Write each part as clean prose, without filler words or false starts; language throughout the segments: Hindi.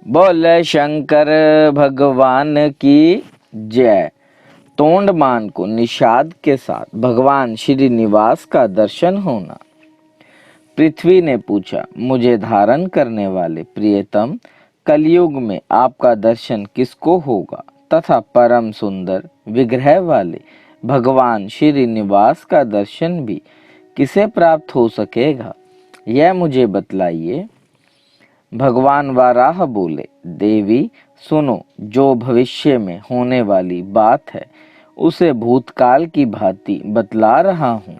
बोल शंकर भगवान की जय। तोंडमान को निषाद के साथ भगवान श्रीनिवास का दर्शन होना। पृथ्वी ने पूछा, मुझे धारण करने वाले प्रियतम, कलयुग में आपका दर्शन किसको होगा तथा परम सुंदर विग्रह वाले भगवान श्रीनिवास का दर्शन भी किसे प्राप्त हो सकेगा, यह मुझे बतलाइए। भगवान वाराह बोले, देवी सुनो, जो भविष्य में होने वाली बात है उसे भूतकाल की भांति बतला रहा हूँ।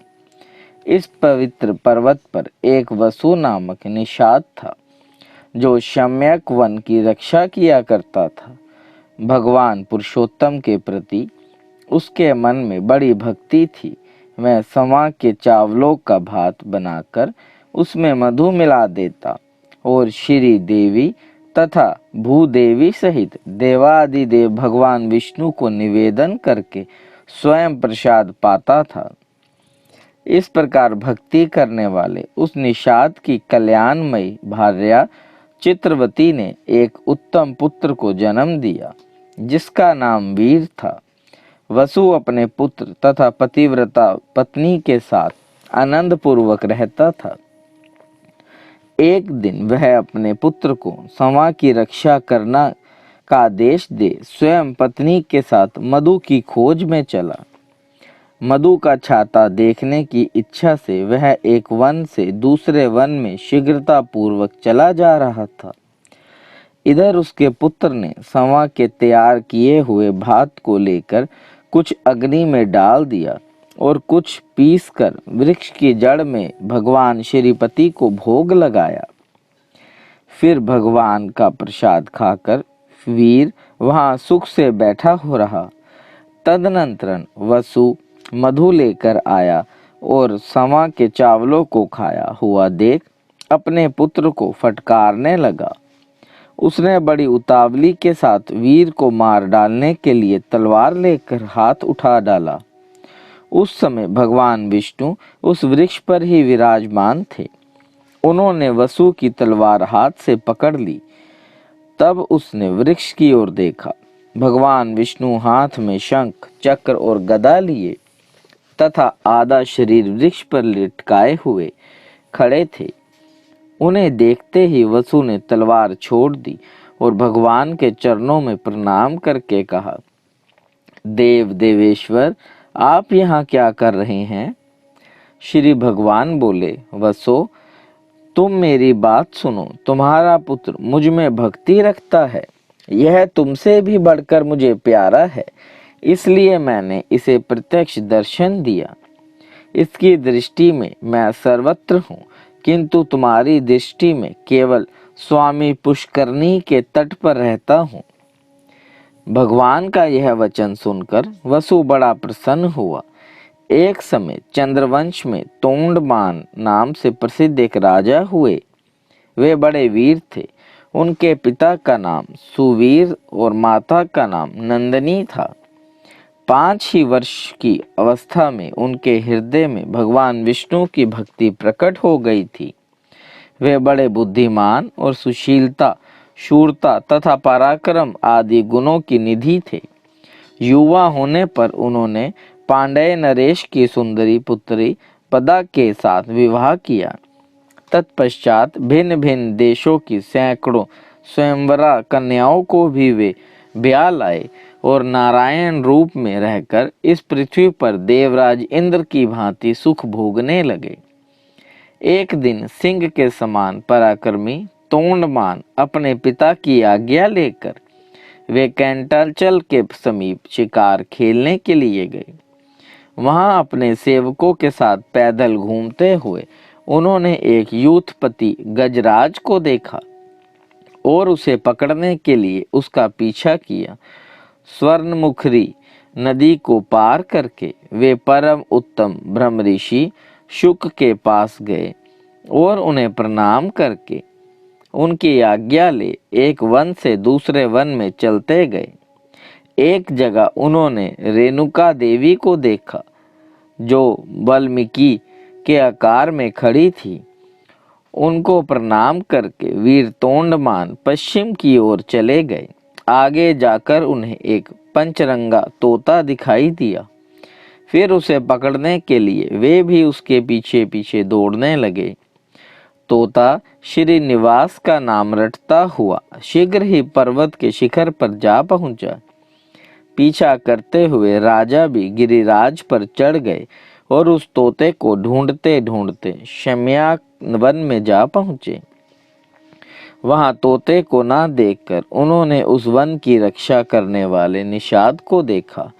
इस पवित्र पर्वत पर एक वसु नामक निषाद था जो सम्यक वन की रक्षा किया करता था। भगवान पुरुषोत्तम के प्रति उसके मन में बड़ी भक्ति थी। वह समा के चावलों का भात बनाकर उसमें मधु मिला देता और श्री देवी तथा भूदेवी सहित देवादिदेव भगवान विष्णु को निवेदन करके स्वयं प्रसाद पाता था। इस प्रकार भक्ति करने वाले उस निषाद की कल्याणमयी भार्या चित्रवती ने एक उत्तम पुत्र को जन्म दिया जिसका नाम वीर था। वसु अपने पुत्र तथा पतिव्रता पत्नी के साथ आनंद पूर्वक रहता था। एक दिन वह अपने पुत्र को समा की रक्षा करना का आदेश दे स्वयं पत्नी के साथ मधु की खोज में चला। मधु का छाता देखने की इच्छा से वह एक वन से दूसरे वन में शीघ्रता पूर्वक चला जा रहा था। इधर उसके पुत्र ने समा के तैयार किए हुए भात को लेकर कुछ अग्नि में डाल दिया और कुछ पीसकर वृक्ष की जड़ में भगवान श्रीपति को भोग लगाया। फिर भगवान का प्रसाद खाकर वीर वहां सुख से बैठा हो रहा। तदनंतर वसु मधु लेकर आया और समा के चावलों को खाया हुआ देख अपने पुत्र को फटकारने लगा। उसने बड़ी उतावली के साथ वीर को मार डालने के लिए तलवार लेकर हाथ उठा डाला। उस समय भगवान विष्णु उस वृक्ष पर ही विराजमान थे। उन्होंने वसु की तलवार हाथ से पकड़ ली। तब उसने वृक्ष की ओर देखा। भगवान विष्णु हाथ में शंख, चक्र और गदा लिए तथा आधा शरीर वृक्ष पर लटकाए हुए खड़े थे। उन्हें देखते ही वसु ने तलवार छोड़ दी और भगवान के चरणों में प्रणाम करके कहा, देव देवेश्वर, आप यहाँ क्या कर रहे हैं? श्री भगवान बोले, वसो तुम मेरी बात सुनो। तुम्हारा पुत्र मुझ में भक्ति रखता है। यह तुमसे भी बढ़कर मुझे प्यारा है, इसलिए मैंने इसे प्रत्यक्ष दर्शन दिया। इसकी दृष्टि में मैं सर्वत्र हूँ, किंतु तुम्हारी दृष्टि में केवल स्वामी पुष्करनी के तट पर रहता हूँ। भगवान का यह वचन सुनकर वसु बड़ा प्रसन्न हुआ। एक समय चंद्रवंश में तोंडमान नाम से प्रसिद्ध एक राजा हुए। वे बड़े वीर थे। उनके पिता का नाम सुवीर और माता का नाम नंदनी था। 5 ही वर्ष की अवस्था में उनके हृदय में भगवान विष्णु की भक्ति प्रकट हो गई थी। वे बड़े बुद्धिमान और सुशीलता, शूरता तथा पराक्रम आदि गुणों की निधि थे। युवा होने पर उन्होंने पांडेय नरेश की सुंदरी पुत्री पदा के साथ विवाह किया। तत्पश्चात भिन्न भिन्न देशों की सैकड़ों स्वयंवरा कन्याओं को भी वे ब्याह लाए और नारायण रूप में रहकर इस पृथ्वी पर देवराज इंद्र की भांति सुख भोगने लगे। एक दिन सिंह के समान पराक्रमी तोंडमान अपने पिता की आज्ञा लेकर वे कैंटाचल के समीप शिकार खेलने के लिए गए। वहां अपने सेवकों के साथ पैदल घूमते हुए उन्होंने एक यूथपति गजराज को देखा और उसे पकड़ने के लिए उसका पीछा किया। स्वर्णमुखरी नदी को पार करके वे परम उत्तम ब्रह्म ऋषि शुक के पास गए और उन्हें प्रणाम करके उनकी आज्ञा ले एक वन से दूसरे वन में चलते गए। एक जगह उन्होंने रेणुका देवी को देखा जो वाल्मीकि के आकार में खड़ी थी। उनको प्रणाम करके वीर तोंडमान पश्चिम की ओर चले गए। आगे जाकर उन्हें एक पंचरंगा तोता दिखाई दिया। फिर उसे पकड़ने के लिए वे भी उसके पीछे पीछे दौड़ने लगे। तोता श्रीनिवास का नाम रटता हुआ शीघ्र ही पर्वत के शिखर पर जा पहुंचा। पीछा करते हुए राजा भी गिरिराज पर चढ़ गए और उस तोते को ढूंढते ढूंढते शम्या वन में जा पहुंचे। वहां तोते को ना देखकर उन्होंने उस वन की रक्षा करने वाले निषाद को देखा।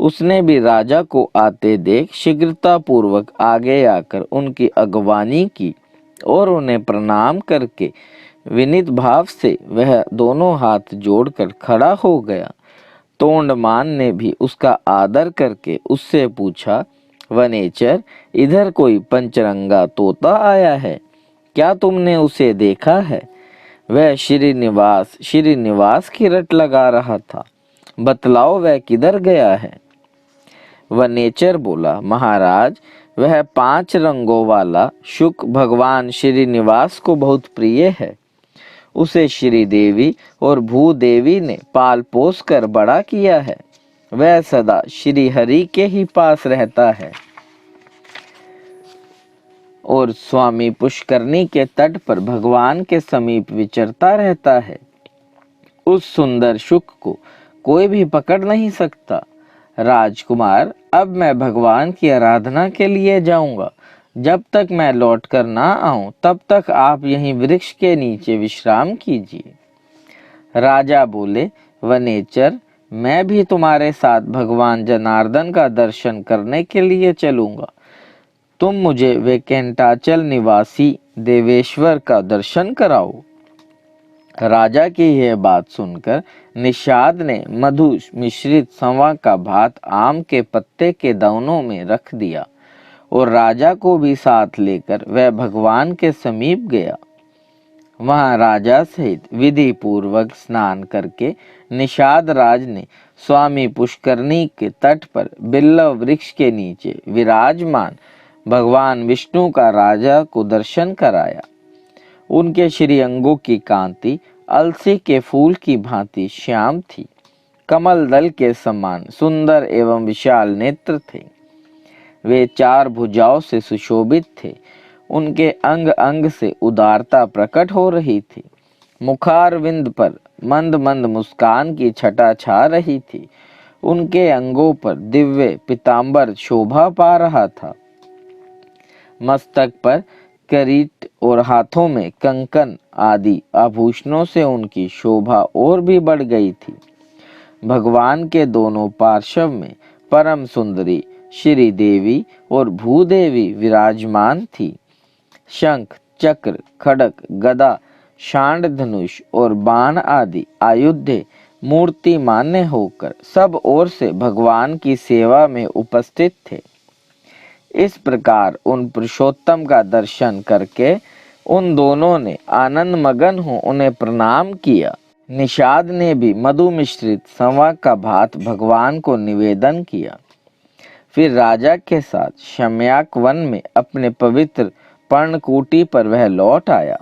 उसने भी राजा को आते देख शीघ्रता पूर्वक आगे आकर उनकी अगवानी की और उन्हें प्रणाम करके विनीत भाव से वह दोनों हाथ जोड़कर खड़ा हो गया। तोंडमान ने भी उसका आदर करके उससे पूछा, वनेचर, इधर कोई पंचरंगा तोता आया है, क्या तुमने उसे देखा है? वह श्रीनिवास की रट लगा रहा था, बतलाओ वह किधर गया है? वनेचर बोला, महाराज, वह 5 रंगों वाला शुक भगवान श्रीनिवास को बहुत प्रिय है। उसे श्रीदेवी और भूदेवी ने पाल पोस कर बड़ा किया है। वह सदा श्री हरि के ही पास रहता है और स्वामी पुष्करनी के तट पर भगवान के समीप विचरता रहता है। उस सुंदर शुक को कोई भी पकड़ नहीं सकता। राजकुमार, अब मैं भगवान की आराधना के लिए जाऊंगा। जब तक मैं लौट कर ना आऊं तब तक आप यहीं वृक्ष के नीचे विश्राम कीजिए। राजा बोले, वनेचर, मैं भी तुम्हारे साथ भगवान जनार्दन का दर्शन करने के लिए चलूंगा। तुम मुझे वैकुंठाचल निवासी देवेश्वर का दर्शन कराओ। राजा की यह बात सुनकर निषाद ने मधु मिश्रित संवा का भात आम के पत्ते के दानों में रख दिया और राजा को भी साथ लेकर वह भगवान के समीप गया। वहां राजा सहित विधि पूर्वक स्नान करके निषाद राज ने स्वामी पुष्करनी के तट पर बिल्व वृक्ष के नीचे विराजमान भगवान विष्णु का राजा को दर्शन कराया। उनके श्रीअंगों की कांति अलसी के फूल की भांति श्याम थी। कमल दल के समान सुंदर एवं विशाल नेत्र थे। वे 4 भुजाओं से सुशोभित थे। उनके अंग अंग से उदारता प्रकट हो रही थी। मुखारविंद पर मंद मंद मुस्कान की छटा छा रही थी। उनके अंगों पर दिव्य पीतांबर शोभा पा रहा था। मस्तक पर किरीट और हाथों में कंकन आदि आभूषणों से उनकी शोभा और भी बढ़ गई थी। भगवान के दोनों पार्श्व में परम सुंदरी श्री देवी और भूदेवी विराजमान थी। शंख, चक्र, खड्ग, गदा, शांड, धनुष और बाण आदि आयुध मूर्ति मान्य होकर सब ओर से भगवान की सेवा में उपस्थित थे। इस प्रकार उन पुरुषोत्तम का दर्शन करके उन दोनों ने आनंद मगन हो उन्हें प्रणाम किया। निषाद ने भी मधु मिश्रित संवा का भात भगवान को निवेदन किया। फिर राजा के साथ शम्याक वन में अपने पवित्र पर्णकुटी पर वह लौट आया।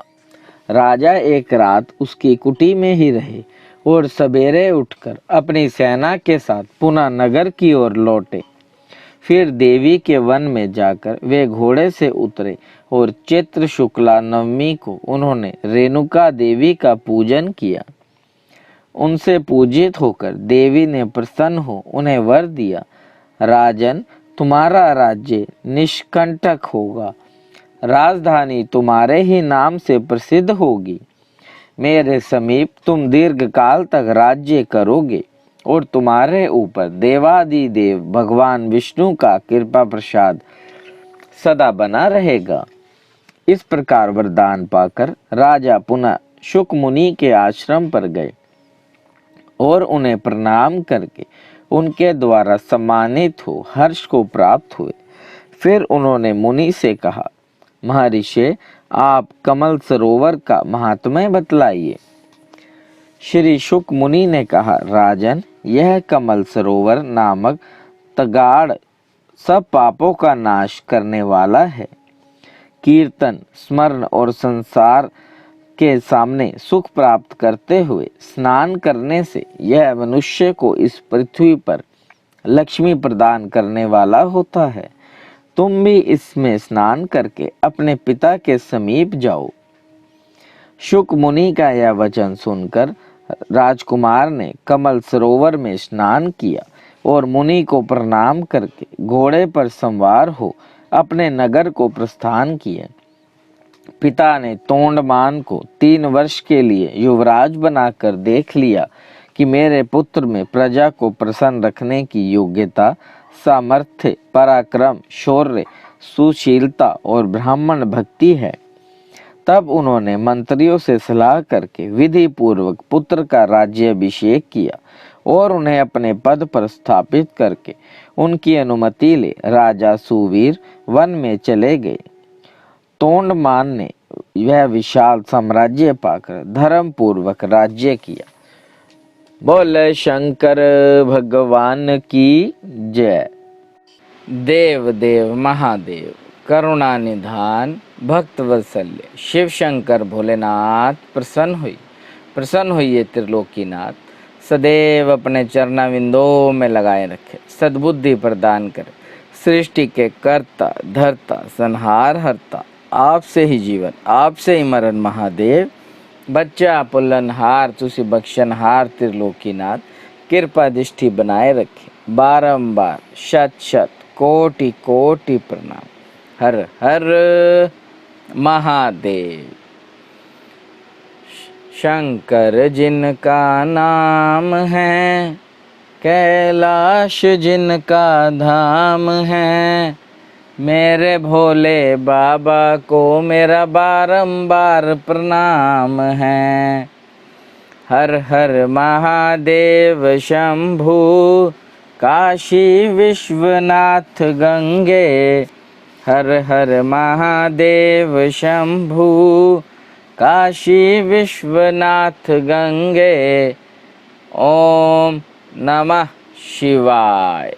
राजा एक रात उसकी कुटी में ही रहे और सवेरे उठकर अपनी सेना के साथ पुनः नगर की ओर लौटे। फिर देवी के वन में जाकर वे घोड़े से उतरे और चैत्र शुक्ला नवमी को उन्होंने रेणुका देवी का पूजन किया। उनसे पूजित होकर देवी ने प्रसन्न हो उन्हें वर दिया, राजन, तुम्हारा राज्य निष्कंटक होगा। राजधानी तुम्हारे ही नाम से प्रसिद्ध होगी। मेरे समीप तुम दीर्घ काल तक राज्य करोगे और तुम्हारे ऊपर देवादिदेव भगवान विष्णु का कृपा प्रसाद सदा बना रहेगा। इस प्रकार वरदान पाकर राजा पुनः शुक मुनि के आश्रम पर गए और उन्हें प्रणाम करके उनके द्वारा सम्मानित हो हर्ष को प्राप्त हुए। फिर उन्होंने मुनि से कहा, महर्षि, आप कमल सरोवर का महात्म्य बतलाइए। श्री शुक मुनि ने कहा, राजन, यह कमल सरोवर नामक तगाड़ सब पापों का नाश करने वाला है। कीर्तन, स्मरण और संसार के सामने सुख प्राप्त करते हुए स्नान करने से यह मनुष्य को इस पृथ्वी पर लक्ष्मी प्रदान करने वाला होता है। तुम भी इसमें स्नान करके अपने पिता के समीप जाओ। शुक मुनि का यह वचन सुनकर राजकुमार ने कमल सरोवर में स्नान किया और मुनि को प्रणाम करके घोड़े पर सवार हो अपने नगर को प्रस्थान किया। पिता ने तोंडमान को 3 वर्ष के लिए युवराज बनाकर देख लिया कि मेरे पुत्र में प्रजा को प्रसन्न रखने की योग्यता, सामर्थ्य, पराक्रम, शौर्य, सुशीलता और ब्राह्मण भक्ति है। तब उन्होंने मंत्रियों से सलाह करके विधि पूर्वक पुत्र का राज्याभिषेक किया और उन्हें अपने पद पर स्थापित करके उनकी अनुमति ले राजा सुवीर वन में चले गए। तोंडमान ने यह विशाल साम्राज्य पाकर धर्म पूर्वक राज्य किया। बोल शंकर भगवान की जय। देव देव महादेव करुणा निधान भक्त वत्सल्य शिव शंकर भोलेनाथ प्रसन्न हुई त्रिलोकीनाथ, सदैव अपने चरणाविंदों में लगाए रखे, सद्बुद्धि प्रदान करे। सृष्टि के कर्ता धर्ता संहार हरता, आपसे ही जीवन आपसे ही मरण महादेव। बच्चा पुल्लनहार तुसी बख्शनहार त्रिलोकीनाथ, कृपा दृष्टि बनाए रखे। बारंबार शत शत कोटि कोटि प्रणाम। हर हर महादेव। शंकर जिनका नाम है, कैलाश जिनका धाम है, मेरे भोले बाबा को मेरा बारंबार प्रणाम है। हर हर महादेव शंभु, काशी विश्वनाथ गंगे। हर हर महादेव शंभु, काशी विश्वनाथ गंगे। ओम नमः शिवाय।